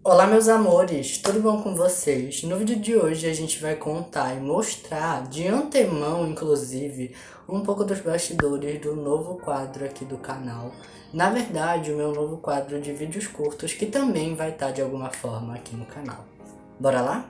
Olá meus amores, tudo bom com vocês? No vídeo de hoje a gente vai contar e mostrar de antemão, inclusive, um pouco dos bastidores do novo quadro aqui do canal. Na verdade, o meu novo quadro de vídeos curtos que também vai estar de alguma forma aqui no canal. Bora lá?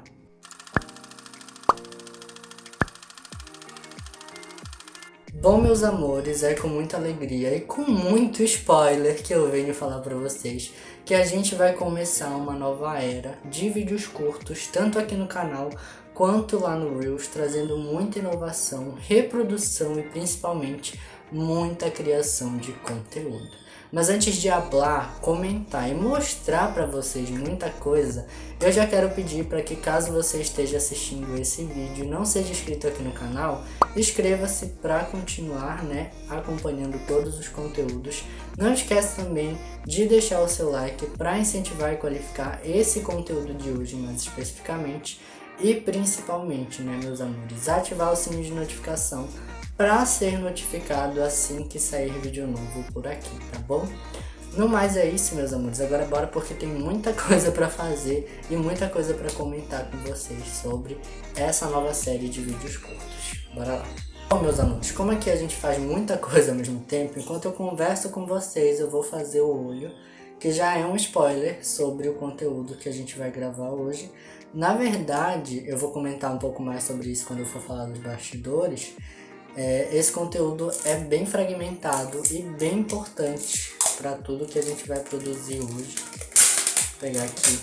Bom, meus amores, é com muita alegria e com muito spoiler que eu venho falar pra vocês que a gente vai começar uma nova era de vídeos curtos, tanto aqui no canal quanto lá no Reels, trazendo muita inovação, reprodução e principalmente muita criação de conteúdo. Mas antes de falar, comentar e mostrar para vocês muita coisa, eu já quero pedir para que, caso você esteja assistindo esse vídeo e não seja inscrito aqui no canal, inscreva-se para continuar, acompanhando todos os conteúdos. Não esquece também de deixar o seu like para incentivar e qualificar esse conteúdo de hoje mais especificamente. E principalmente, meus amores, ativar o sininho de notificação para ser notificado assim que sair vídeo novo por aqui, tá bom? No mais é isso, meus amores. Agora bora, porque tem muita coisa para fazer e muita coisa para comentar com vocês sobre essa nova série de vídeos curtos. Bora lá! Bom, meus amores, como aqui a gente faz muita coisa ao mesmo tempo, enquanto eu converso com vocês, eu vou fazer o olho, que já é um spoiler sobre o conteúdo que a gente vai gravar hoje. Na verdade, eu vou comentar um pouco mais sobre isso quando eu for falar dos bastidores. Esse conteúdo é bem fragmentado e bem importante para tudo que a gente vai produzir hoje. Vou pegar aqui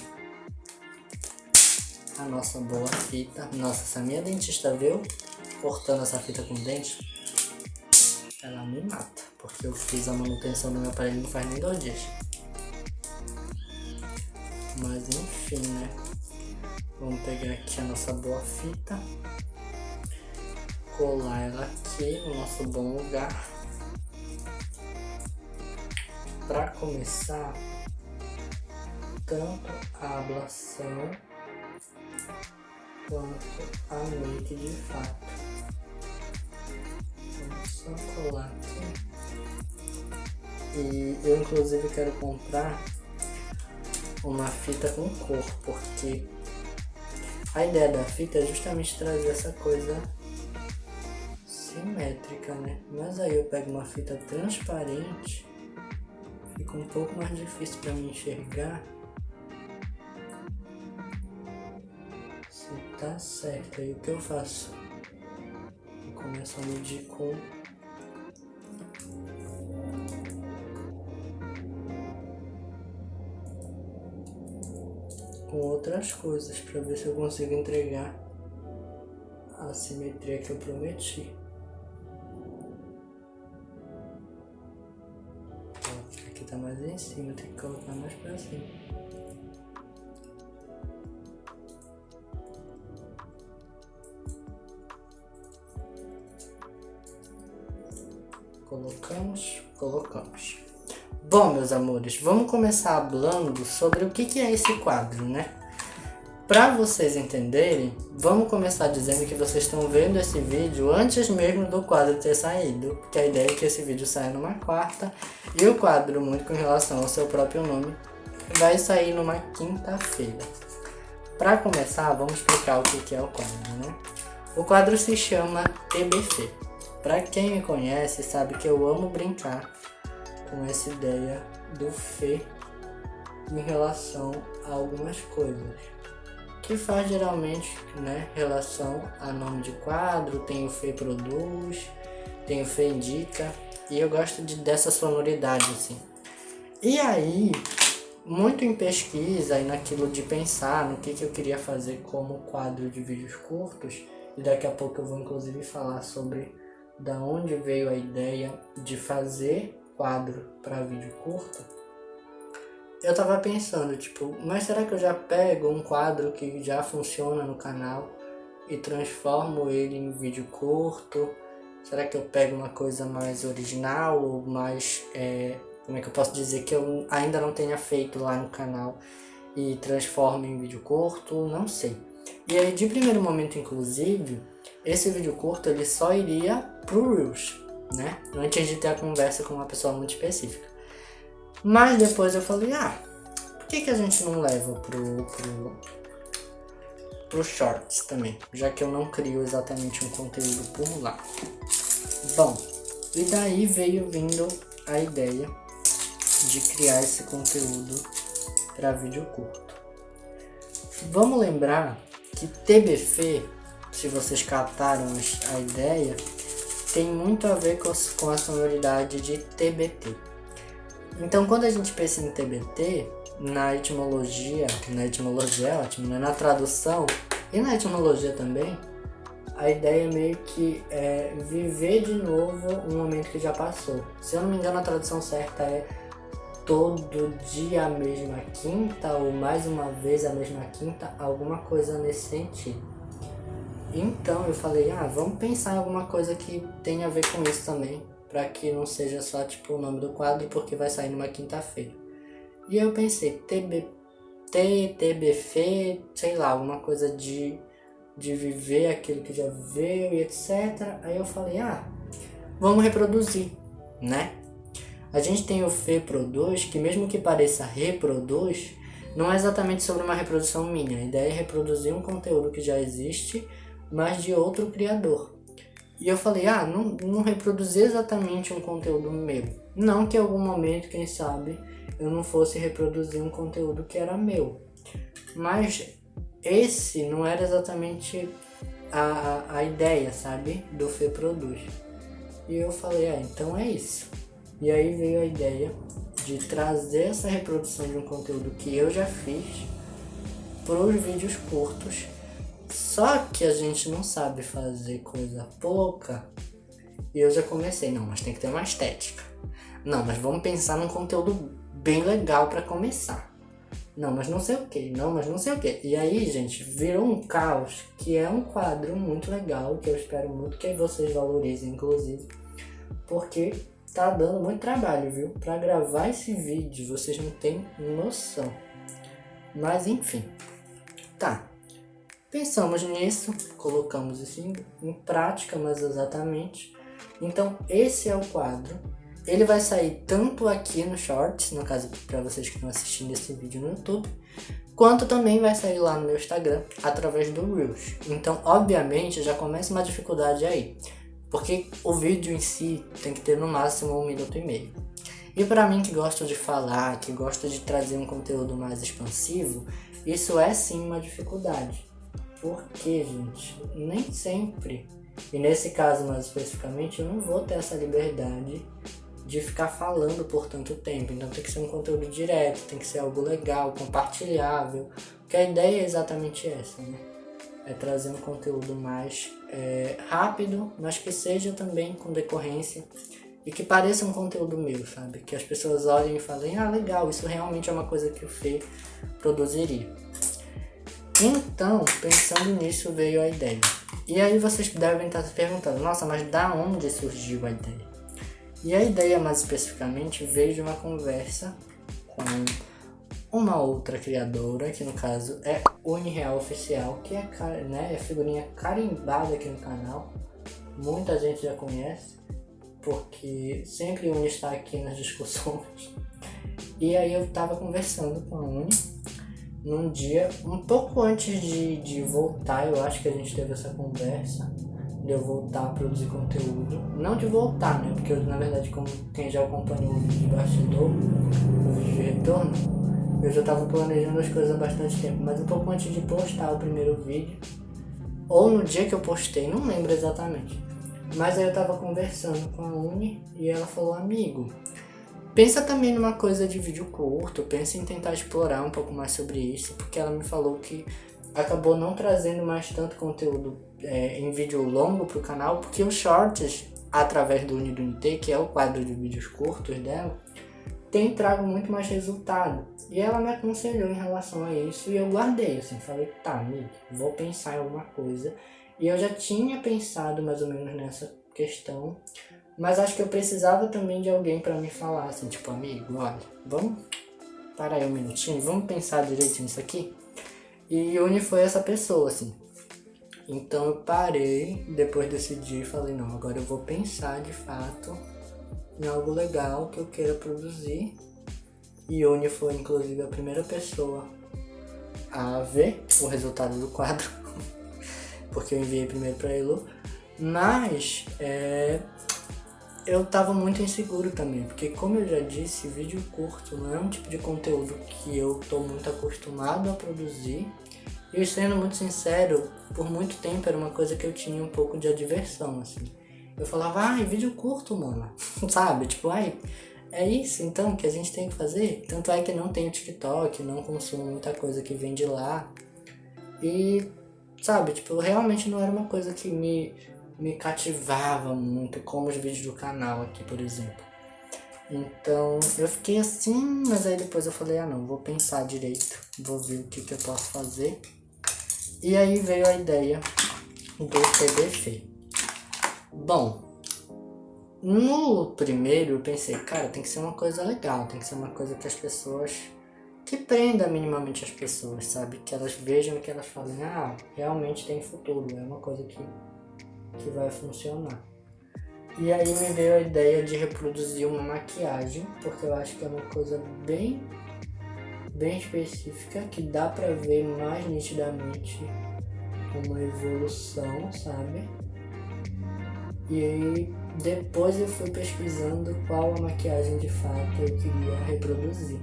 a nossa boa fita. Nossa, essa minha dentista viu cortando essa fita com dente, ela me mata, porque eu fiz a manutenção do meu aparelho não faz nem 2 dias. Mas enfim, vamos pegar aqui a nossa boa fita, colar ela aqui no nosso bom lugar. Para começar, tanto a ablação quanto a make de fato. Vamos só colar aqui. E eu inclusive quero comprar uma fita com cor, porque a ideia da fita é justamente trazer essa coisa simétrica, Mas aí eu pego uma fita transparente, fica um pouco mais difícil para mim enxergar se tá certo. Aí o que eu faço? Eu começo a medir com outras coisas para ver se eu consigo entregar a simetria que eu prometi. Aqui tá mais em cima, tem que colocar mais pra cima. Colocamos. Bom, meus amores, vamos começar falando sobre o que é esse quadro, Para vocês entenderem, vamos começar dizendo que vocês estão vendo esse vídeo antes mesmo do quadro ter saído, porque a ideia é que esse vídeo saia numa quarta e o quadro, muito com relação ao seu próprio nome, vai sair numa quinta-feira. Para começar, vamos explicar o que é o quadro, O quadro se chama TBF. Para quem me conhece, sabe que eu amo brincar com essa ideia do Fê em relação a algumas coisas. Que faz geralmente, relação a nome de quadro, tem o Fê Produz, tem o Fê Indica, e eu gosto dessa sonoridade, assim. E aí, muito em pesquisa e naquilo de pensar no que eu queria fazer como quadro de vídeos curtos, e daqui a pouco eu vou inclusive falar sobre da onde veio a ideia de fazer quadro para vídeo curto. Eu tava pensando, mas será que eu já pego um quadro que já funciona no canal e transformo ele em vídeo curto? Será que eu pego uma coisa mais original ou mais, como é que eu posso dizer, que eu ainda não tenha feito lá no canal e transformo em vídeo curto? Não sei. E aí, de primeiro momento, inclusive, esse vídeo curto ele só iria pro Reels, Antes de ter a conversa com uma pessoa muito específica. Mas depois eu falei, que a gente não leva pro Shorts também? Já que eu não crio exatamente um conteúdo por lá. Bom, e daí veio vindo a ideia de criar esse conteúdo para vídeo curto. Vamos lembrar que TBF, se vocês captaram a ideia, tem muito a ver com a sonoridade de TBT. Então, quando a gente pensa em TBT, na etimologia é ótimo, né? Na tradução e na etimologia também, a ideia é meio que viver de novo um momento que já passou. Se eu não me engano, a tradução certa é todo dia a mesma quinta, ou mais uma vez a mesma quinta, alguma coisa nesse sentido. Então eu falei, vamos pensar em alguma coisa que tenha a ver com isso também, para que não seja só tipo o nome do quadro, porque vai sair numa quinta-feira. E eu pensei, TBT, TBF, sei lá, alguma coisa de viver aquilo que já viveu e etc. Aí eu falei, vamos reproduzir, né? A gente tem o Fê-Produz, que mesmo que pareça reproduz, não é exatamente sobre uma reprodução minha. A ideia é reproduzir um conteúdo que já existe, mas de outro criador. E eu falei, não reproduzir exatamente um conteúdo meu. Não que em algum momento, quem sabe, eu não fosse reproduzir um conteúdo que era meu. Mas esse não era exatamente a ideia, sabe? Do Fê-Produz. E eu falei, então é isso. E aí veio a ideia de trazer essa reprodução de um conteúdo que eu já fiz para os vídeos curtos. Só que a gente não sabe fazer coisa pouca. E eu já comecei, mas tem que ter uma estética. Não, mas vamos pensar num conteúdo bem legal para começar. Não, mas não sei o que. Não, mas não sei o que. E aí, gente, virou um caos, que é um quadro muito legal, que eu espero muito que vocês valorizem, inclusive. Porque tá dando muito trabalho, viu? Pra gravar esse vídeo, vocês não têm noção. Mas enfim. Tá. Pensamos nisso, colocamos isso em prática, mas exatamente. Então, esse é o quadro. Ele vai sair tanto aqui no Shorts, no caso para vocês que estão assistindo esse vídeo no YouTube, quanto também vai sair lá no meu Instagram, através do Reels. Então, obviamente, já começa uma dificuldade aí, porque o vídeo em si tem que ter no máximo 1 minuto e meio. E para mim que gosta de falar, que gosta de trazer um conteúdo mais expansivo, isso é sim uma dificuldade. Porque, gente, nem sempre, e nesse caso mais especificamente, eu não vou ter essa liberdade de ficar falando por tanto tempo. Então tem que ser um conteúdo direto, tem que ser algo legal, compartilhável, porque a ideia é exatamente essa, né? É trazer um conteúdo mais rápido, mas que seja também com decorrência e que pareça um conteúdo meu, sabe? Que as pessoas olhem e falem, legal, isso realmente é uma coisa que o Fê produziria. Então, pensando nisso, veio a ideia. E aí vocês devem estar se perguntando, nossa, mas da onde surgiu a ideia? E a ideia, mais especificamente, veio de uma conversa com uma outra criadora, que no caso é Unireal Oficial, que é figurinha carimbada aqui no canal. Muita gente já conhece, porque sempre Uni está aqui nas discussões. E aí eu estava conversando com a Uni num dia, um pouco antes de voltar, eu acho que a gente teve essa conversa, de eu voltar a produzir conteúdo. Não de voltar, né? Porque eu, na verdade, como quem já acompanhou o vídeo de bastidor, o vídeo de retorno, eu já estava planejando as coisas há bastante tempo. Mas um pouco antes de postar o primeiro vídeo, ou no dia que eu postei, não lembro exatamente. Mas aí eu estava conversando com a Uni e ela falou, amigo, pensa também numa coisa de vídeo curto, pensa em tentar explorar um pouco mais sobre isso, porque ela me falou que acabou não trazendo mais tanto conteúdo em vídeo longo pro canal, porque os shorts, através do Uni, que é o quadro de vídeos curtos dela, tem trago muito mais resultado. E ela me aconselhou em relação a isso e eu guardei, assim, falei, tá, amigo, vou pensar em alguma coisa. E eu já tinha pensado mais ou menos nessa questão, mas acho que eu precisava também de alguém para me falar, assim, tipo, amigo, olha, vamos parar aí um minutinho, vamos pensar direito nisso aqui? E Uni foi essa pessoa, assim. Então eu parei, depois desse dia, e falei, não, agora eu vou pensar de fato em algo legal que eu queira produzir. Yuni foi inclusive a primeira pessoa a ver o resultado do quadro, porque eu enviei primeiro pra Elu. Mas eu tava muito inseguro também, porque como eu já disse, vídeo curto não é um tipo de conteúdo que eu tô muito acostumado a produzir. E sendo muito sincero, por muito tempo era uma coisa que eu tinha um pouco de adversão, assim. Eu falava, ai, vídeo curto, mano, sabe? Tipo, ai, é isso então que a gente tem que fazer? Tanto é que não tenho TikTok, não consumo muita coisa que vem de lá. E, sabe, tipo, realmente não era uma coisa que me cativava muito, como os vídeos do canal aqui, por exemplo. Então, eu fiquei assim, mas aí depois eu falei, não, vou pensar direito, vou ver o que eu posso fazer. E aí veio a ideia do TBF. Bom, no primeiro eu pensei, cara, tem que ser uma coisa legal, tem que ser uma coisa que as pessoas, que prenda minimamente as pessoas, sabe? Que elas vejam e que elas falem, realmente tem futuro, é uma coisa que vai funcionar. E aí me veio a ideia de reproduzir uma maquiagem, porque eu acho que é uma coisa bem específica, que dá pra ver mais nitidamente uma evolução, sabe? E aí depois eu fui pesquisando qual a maquiagem de fato eu queria reproduzir.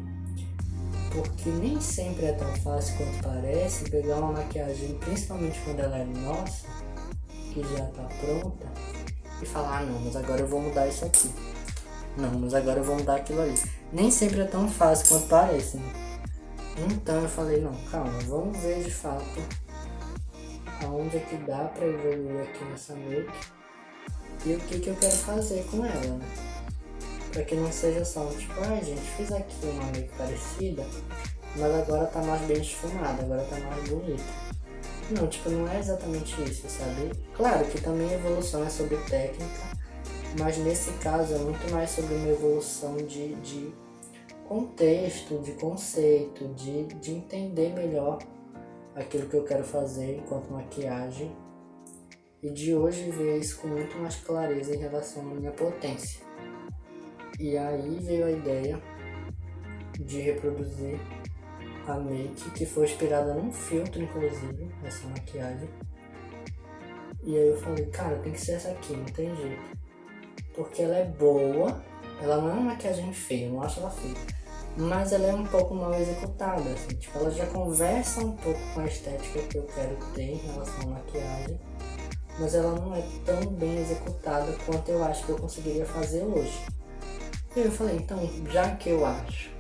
Porque nem sempre é tão fácil quanto parece pegar uma maquiagem, principalmente quando ela é nossa, que já tá pronta, e falar, não, mas agora eu vou mudar isso aqui. Não, mas agora eu vou mudar aquilo ali. Nem sempre é tão fácil quanto parece, né? Então eu falei, não, calma, vamos ver de fato aonde é que dá pra evoluir aqui nessa make e o que eu quero fazer com ela, né? Pra que não seja só um tipo, gente, fiz aqui uma make parecida, mas agora tá mais bem esfumada, agora tá mais bonita. Não, tipo, não é exatamente isso, sabe? Claro que também evolução é sobre técnica, mas nesse caso é muito mais sobre uma evolução de contexto, de conceito, de entender melhor aquilo que eu quero fazer enquanto maquiagem e de hoje ver isso com muito mais clareza em relação à minha potência. E aí veio a ideia de reproduzir a make, que foi inspirada num filtro, inclusive, essa maquiagem. E aí eu falei, cara, tem que ser essa aqui, não tem jeito. Porque ela é boa, ela não é uma maquiagem feia, eu não acho ela feia. Mas ela é um pouco mal executada, assim, tipo, ela já conversa um pouco com a estética que eu quero ter em relação à maquiagem. Mas ela não é tão bem executada quanto eu acho que eu conseguiria fazer hoje. E eu falei, então, já que eu acho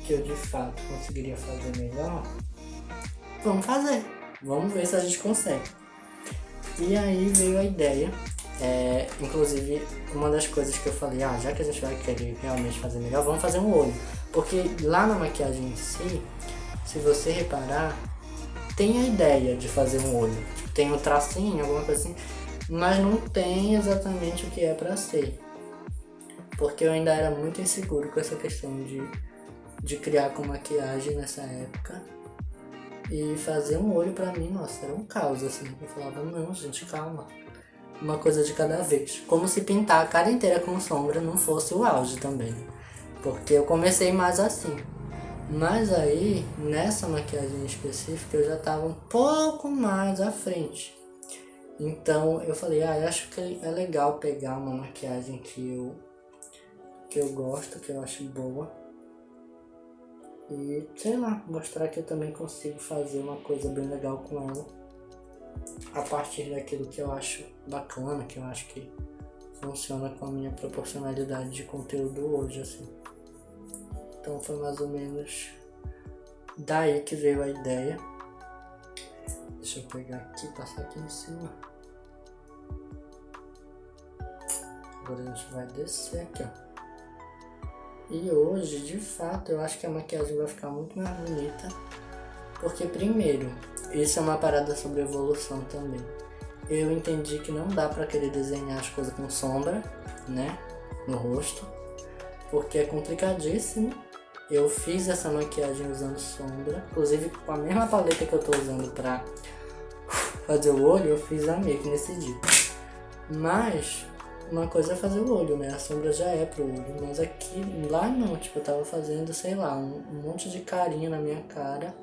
que eu de fato conseguiria fazer melhor, vamos fazer, vamos ver se a gente consegue. E aí veio a ideia, inclusive uma das coisas que eu falei, já que a gente vai querer realmente fazer melhor, vamos fazer um olho. Porque lá na maquiagem em si, se você reparar, tem a ideia de fazer um olho, tipo, tem um tracinho, alguma coisa assim, mas não tem exatamente o que é pra ser. Porque eu ainda era muito inseguro com essa questão de criar com maquiagem nessa época. E fazer um olho pra mim, nossa, era um caos, assim. Eu falava, não, gente, calma. Uma coisa de cada vez. Como se pintar a cara inteira com sombra não fosse o auge também. Porque eu comecei mais assim. Mas aí, nessa maquiagem específica, eu já tava um pouco mais à frente. Então eu falei, eu acho que é legal pegar uma maquiagem que eu gosto, que eu acho boa. E, sei lá, mostrar que eu também consigo fazer uma coisa bem legal com ela. A partir daquilo que eu acho bacana, que eu acho que funciona com a minha proporcionalidade de conteúdo hoje, assim. Então foi mais ou menos daí que veio a ideia. Deixa eu pegar aqui, passar aqui em cima. Agora a gente vai descer aqui, ó. E hoje, de fato, eu acho que a maquiagem vai ficar muito mais bonita. Porque, primeiro, isso é uma parada sobre evolução também. Eu entendi que não dá pra querer desenhar as coisas com sombra, né, no rosto. Porque é complicadíssimo. Eu fiz essa maquiagem usando sombra. Inclusive, com a mesma paleta que eu tô usando pra fazer o olho, eu fiz a make nesse dia. Mas uma coisa é fazer o olho, né? A sombra já é pro olho. Mas aqui, lá não, tipo, eu tava fazendo, sei lá, um monte de carinha na minha cara,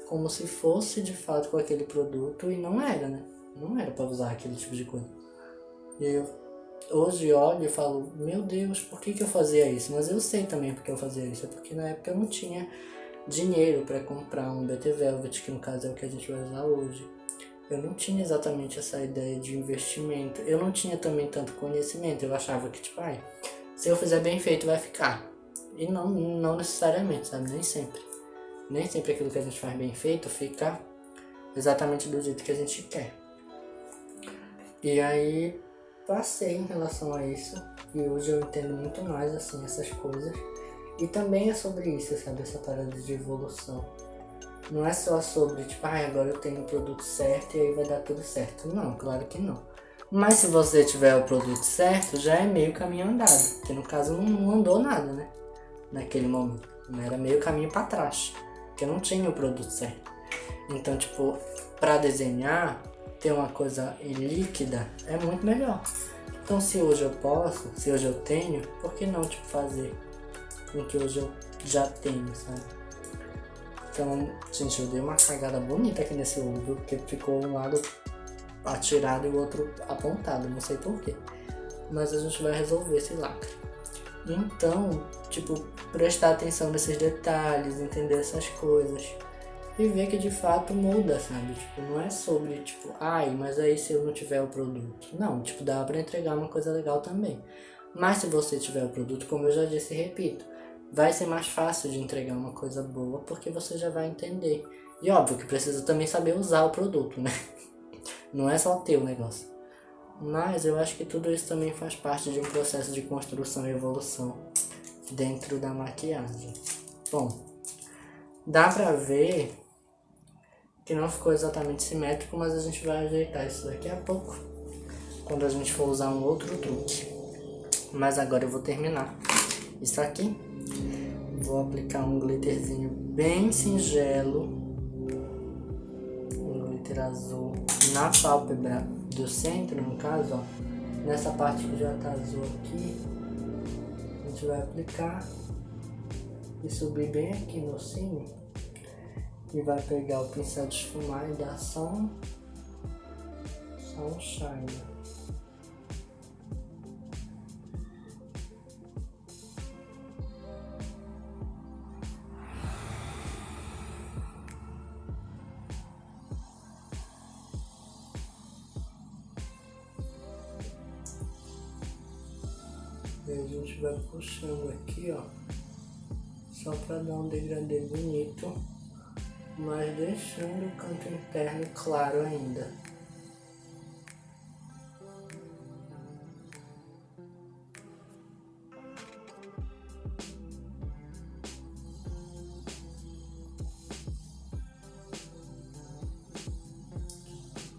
como se fosse de fato com aquele produto, e não era, né? Não era pra usar aquele tipo de coisa. E eu hoje olho e falo, meu Deus, por que eu fazia isso? Mas eu sei também porque eu fazia isso. É porque na época eu não tinha dinheiro pra comprar um BT Velvet, que no caso é o que a gente vai usar hoje. Eu não tinha exatamente essa ideia de investimento. Eu não tinha também tanto conhecimento. Eu achava que, tipo, ai, se eu fizer bem feito vai ficar. E não necessariamente, sabe? Nem sempre. Nem sempre aquilo que a gente faz bem feito fica exatamente do jeito que a gente quer. E aí passei em relação a isso. E hoje eu entendo muito mais, assim, essas coisas. E também é sobre isso, sabe? Essa parada de evolução. Não é só sobre, tipo, agora eu tenho o produto certo e aí vai dar tudo certo. Não, claro que não. Mas se você tiver o produto certo, já é meio caminho andado. Que no caso não andou nada, né? Naquele momento. Era meio caminho pra trás. Porque eu não tinha o produto certo. Então, tipo, pra desenhar, ter uma coisa líquida é muito melhor. Então, se hoje eu posso, se hoje eu tenho, por que não, tipo, fazer com que hoje eu já tenho, sabe? Então, gente, eu dei uma cagada bonita aqui nesse olho, porque ficou um lado atirado e o outro apontado, não sei porquê. Mas a gente vai resolver esse lacre. Então, tipo, prestar atenção nesses detalhes, entender essas coisas. E ver que de fato muda, sabe? Tipo, não é sobre, tipo, mas aí se eu não tiver o produto. Não, tipo, dá pra entregar uma coisa legal também. Mas se você tiver o produto, como eu já disse e repito, vai ser mais fácil de entregar uma coisa boa, porque você já vai entender. E óbvio que precisa também saber usar o produto, né? Não é só ter o negócio. Mas eu acho que tudo isso também faz parte de um processo de construção e evolução dentro da maquiagem. Bom, dá pra ver que não ficou exatamente simétrico, mas a gente vai ajeitar isso daqui a pouco, quando a gente for usar um outro truque. Mas agora eu vou terminar isso aqui. Vou aplicar um glitterzinho bem singelo, um glitter azul na pálpebra do centro, no caso, ó, nessa parte que já tá azul aqui. A gente vai aplicar e subir bem aqui no cimo. E vai pegar o pincel de esfumar e dar só um shine. E a gente vai puxando aqui, ó, só para dar um degradê bonito, mas deixando o canto interno claro ainda.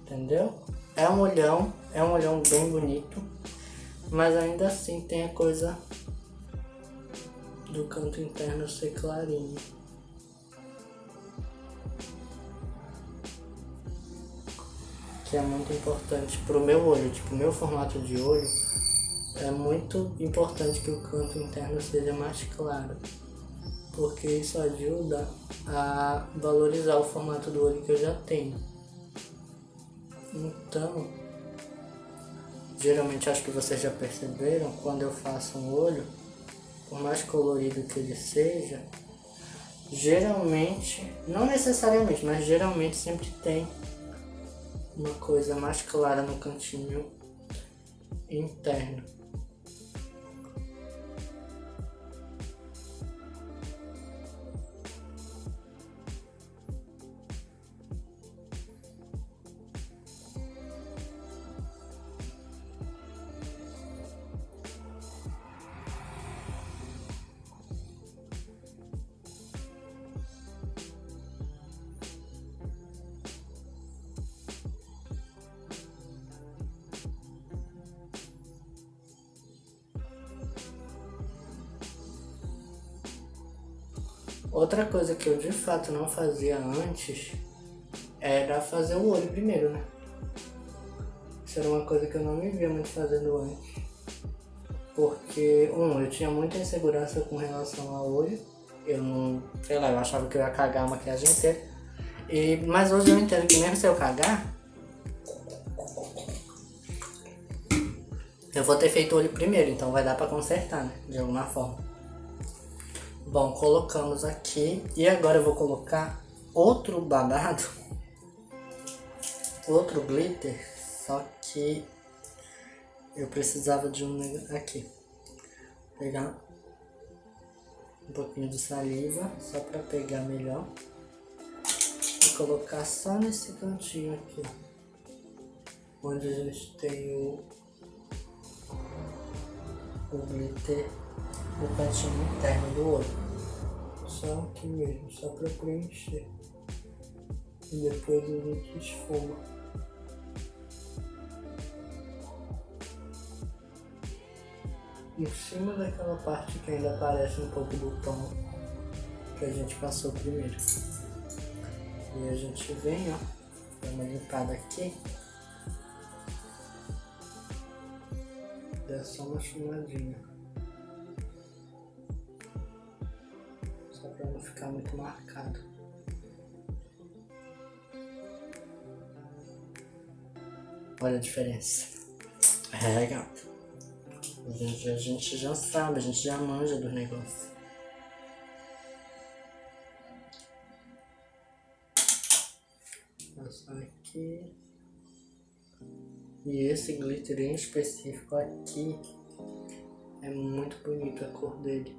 Entendeu? É um olhão bem bonito, mas ainda assim tem a coisa do canto interno ser clarinho. Que é muito importante pro meu olho, tipo, o meu formato de olho é muito importante que o canto interno seja mais claro, porque isso ajuda a valorizar o formato do olho que eu já tenho. Então, geralmente acho que vocês já perceberam, quando eu faço um olho, por mais colorido que ele seja, geralmente, não necessariamente, mas geralmente sempre tem uma coisa mais clara no cantinho interno. Outra coisa que eu de fato não fazia antes era fazer o olho primeiro, né? Isso era uma coisa que eu não me via muito fazendo antes. Porque, eu tinha muita insegurança com relação ao olho. Eu não, sei lá, eu achava que eu ia cagar a maquiagem inteira. Mas hoje eu entendo que mesmo se eu cagar, eu vou ter feito o olho primeiro, então vai dar pra consertar, né? De alguma forma. Bom, colocamos aqui. E agora eu vou colocar outro babado. Outro glitter. Só que eu precisava de um negócio aqui. Pegar um pouquinho de saliva, só pra pegar melhor. E colocar só nesse cantinho aqui. Onde a gente tem o glitter, o cantinho interno do olho. Só aqui mesmo, só pra preencher. E depois a gente esfuma. Em cima daquela parte que ainda aparece um pouco do tom que a gente passou primeiro. E a gente vem, ó, dá uma limpada aqui. Dá só uma chumadinha. Só pra não ficar muito marcado. Olha a diferença. É legal. A gente já sabe, a gente já manja do negócio. Passar aqui. E esse glitter em específico aqui é muito bonito a cor dele.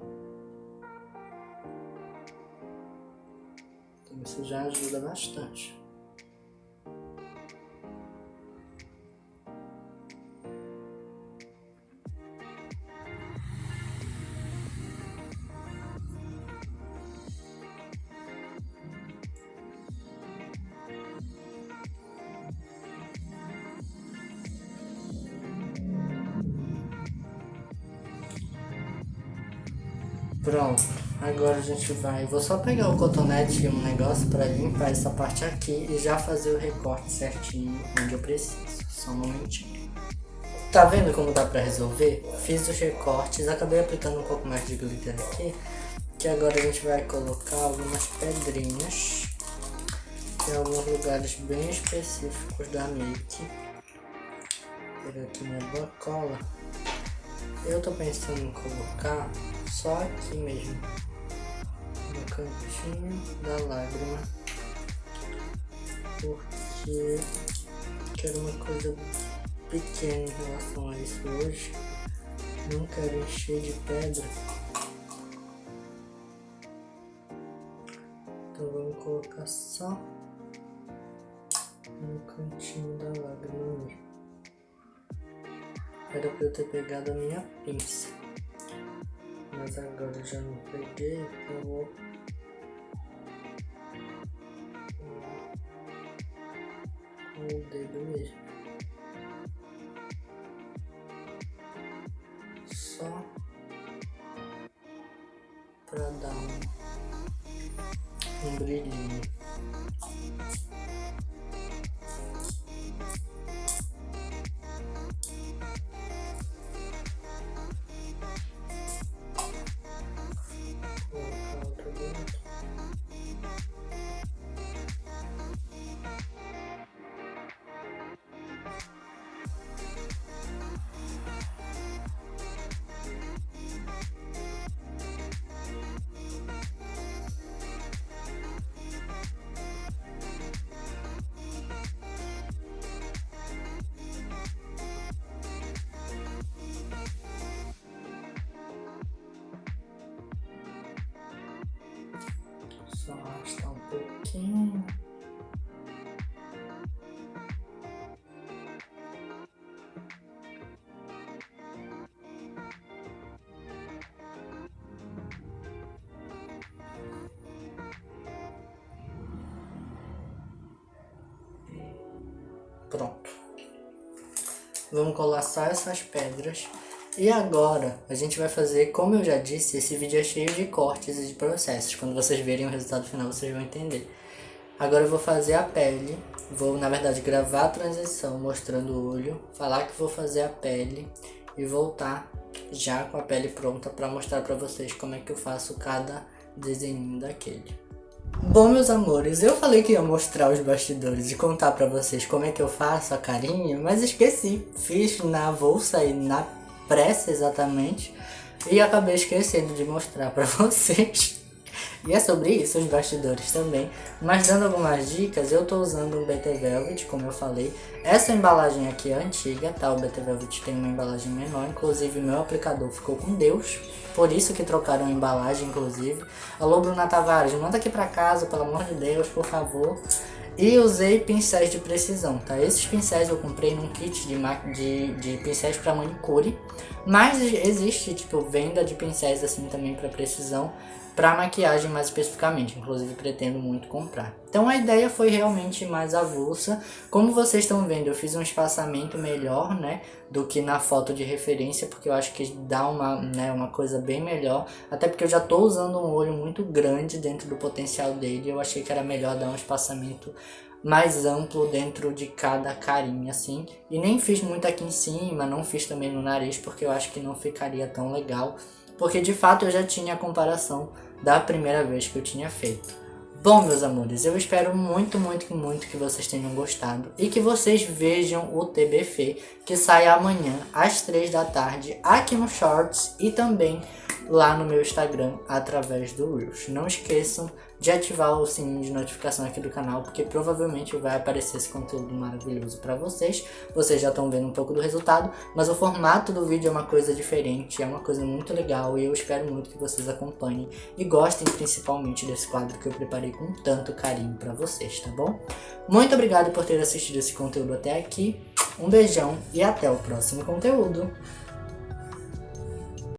Então isso já ajuda bastante. Pronto, agora a gente vai, vou só pegar o cotonete e um negócio pra limpar essa parte aqui e já fazer o recorte certinho onde eu preciso, só um momentinho. Tá vendo como dá pra resolver? Fiz os recortes, acabei aplicando um pouco mais de glitter aqui, que agora a gente vai colocar algumas pedrinhas em alguns lugares bem específicos da make. Vou pegar aqui uma boa cola. Eu tô pensando em colocar só aqui mesmo, no cantinho da lágrima, porque quero uma coisa pequena em relação a isso hoje. Não quero encher de pedra. Então vamos colocar só no cantinho da lágrima mesmo. Era pra eu ter pegado a minha pinça, mas agora eu já não peguei, então eu vou com o dedo mesmo. Só pra dar um brilhinho. Só arrastar um pouquinho. Pronto. Vamos colar só essas pedras. E agora a gente vai fazer, como eu já disse, esse vídeo é cheio de cortes e de processos. Quando vocês verem o resultado final, vocês vão entender. Agora eu vou fazer a pele. Vou, na verdade, gravar a transição mostrando o olho, falar que vou fazer a pele e voltar já com a pele pronta para mostrar para vocês como é que eu faço cada desenho daquele. Bom, meus amores, eu falei que ia mostrar os bastidores e contar pra vocês como é que eu faço a carinha, mas esqueci. Fiz na avulsa e na pressa exatamente e acabei esquecendo de mostrar pra vocês. E é sobre isso, os bastidores também. Mas dando algumas dicas, eu tô usando um BT Velvet, como eu falei. Essa embalagem aqui é antiga, tá? O BT Velvet tem uma embalagem menor, inclusive meu aplicador ficou com Deus. Por isso que trocaram a embalagem, inclusive. Alô, Bruna Tavares, manda aqui pra casa, pelo amor de Deus, por favor. E usei pincéis de precisão, tá? Esses pincéis eu comprei num kit de pincéis pra manicure. Mas existe, tipo, venda de pincéis assim também pra precisão, pra maquiagem mais especificamente, inclusive pretendo muito comprar. Então a ideia foi realmente mais avulsa. Como vocês estão vendo, eu fiz um espaçamento melhor, né, do que na foto de referência, porque eu acho que dá uma coisa bem melhor, até porque eu já tô usando um olho muito grande dentro do potencial dele, eu achei que era melhor dar um espaçamento mais amplo dentro de cada carinha, assim. E nem fiz muito aqui em cima, não fiz também no nariz, porque eu acho que não ficaria tão legal, porque de fato eu já tinha a comparação da primeira vez que eu tinha feito. Bom, meus amores, eu espero muito, muito, muito que vocês tenham gostado e que vocês vejam o TBF, que sai amanhã às 3 da tarde aqui no Shorts e também lá no meu Instagram através do Reels. Não esqueçam de ativar o sininho de notificação aqui do canal, porque provavelmente vai aparecer esse conteúdo maravilhoso para vocês. Vocês já estão vendo um pouco do resultado, mas o formato do vídeo é uma coisa diferente, é uma coisa muito legal e eu espero muito que vocês acompanhem e gostem principalmente desse quadro que eu preparei com tanto carinho para vocês, tá bom? Muito obrigado por ter assistido esse conteúdo até aqui, um beijão e até o próximo conteúdo.